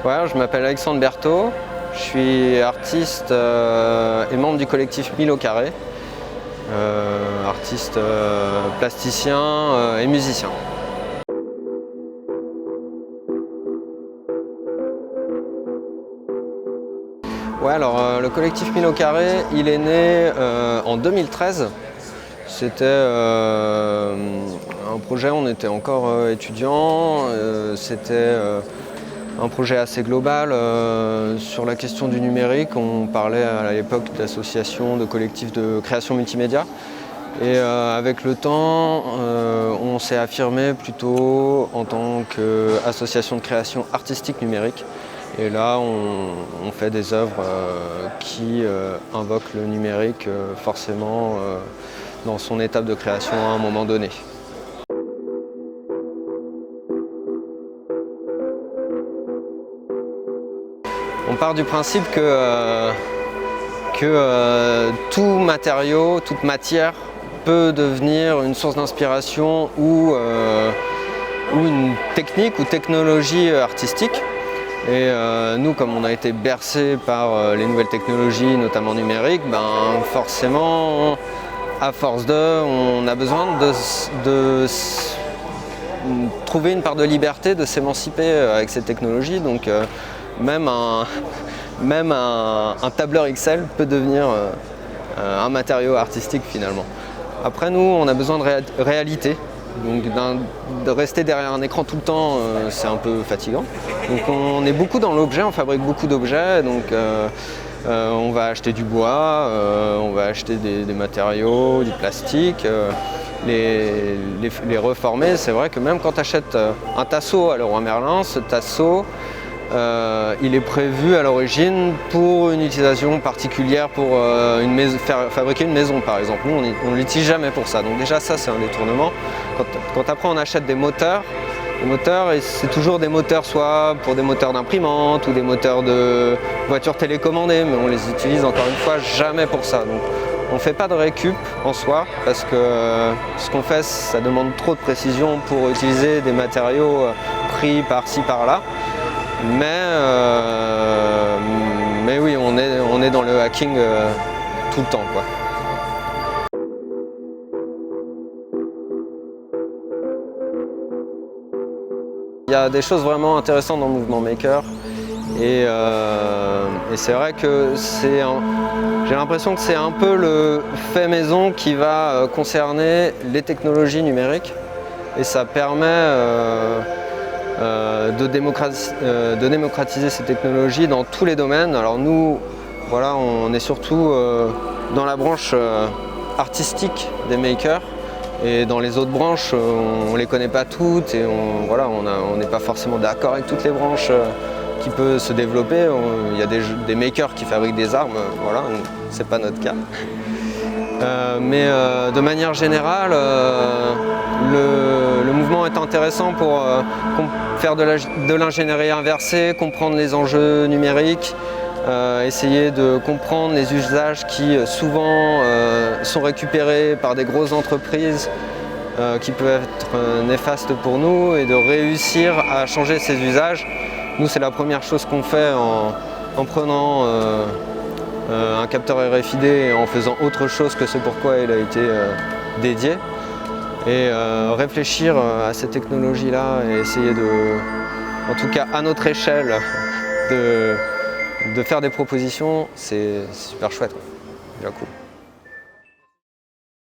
Ouais, je m'appelle Alexandre Berthaud, je suis artiste et membre du collectif 1000 au carré, artiste plasticien et musicien. Ouais, alors le collectif 1000 au carré, il est né en 2013. C'était un projet, on était encore étudiants, c'était un projet assez global sur la question du numérique. On parlait à l'époque d'associations, de collectifs de création multimédia. Et avec le temps, on s'est affirmé plutôt en tant qu'association de création artistique numérique. Et là, on fait des œuvres qui invoquent le numérique forcément dans son étape de création à un moment donné. On part du principe que tout matériau, toute matière peut devenir une source d'inspiration ou une technique ou technologie artistique. Et nous, comme on a été bercés par les nouvelles technologies, notamment numériques, ben forcément, à force on a besoin de trouver une part de liberté, de s'émanciper avec ces technologies. Donc même un tableur Excel peut devenir un matériau artistique finalement. Après nous, on a besoin de réalité. Donc de rester derrière un écran tout le temps, c'est un peu fatigant. Donc on est beaucoup dans l'objet, on fabrique beaucoup d'objets. Donc on va acheter du bois, on va acheter des matériaux, du plastique, les reformer. C'est vrai que même quand tu achètes un tasseau à Leroy Merlin, ce tasseau, il est prévu à l'origine pour une utilisation particulière, pour fabriquer une maison par exemple. Nous, on ne l'utilise jamais pour ça. Donc déjà ça, c'est un détournement. Quand après on achète des moteurs, c'est toujours des moteurs soit pour des moteurs d'imprimante ou des moteurs de voitures télécommandées, mais on les utilise encore une fois jamais pour ça. Donc on ne fait pas de récup en soi parce que ce qu'on fait, ça demande trop de précision pour utiliser des matériaux pris par-ci par-là. Mais oui, on est dans le hacking tout le temps, quoi. Il y a des choses vraiment intéressantes dans le mouvement maker et c'est vrai que j'ai l'impression que c'est un peu le fait maison qui va concerner les technologies numériques et ça permet de démocratiser ces technologies dans tous les domaines. Alors nous, voilà, on est surtout dans la branche artistique des makers et dans les autres branches, on ne les connaît pas toutes et on n'est pas forcément d'accord avec toutes les branches qui peuvent se développer. Il y a des makers qui fabriquent des armes, voilà, c'est pas notre cas. Mais de manière générale, le mouvement est intéressant pour faire de l'ingénierie inversée, comprendre les enjeux numériques, essayer de comprendre les usages qui souvent sont récupérés par des grosses entreprises qui peuvent être néfastes pour nous et de réussir à changer ces usages. Nous, c'est la première chose qu'on fait en prenant un capteur RFID et en faisant autre chose que ce pourquoi il a été dédié. Et réfléchir à ces technologies-là et essayer en tout cas à notre échelle, de faire des propositions, c'est super chouette, déjà cool.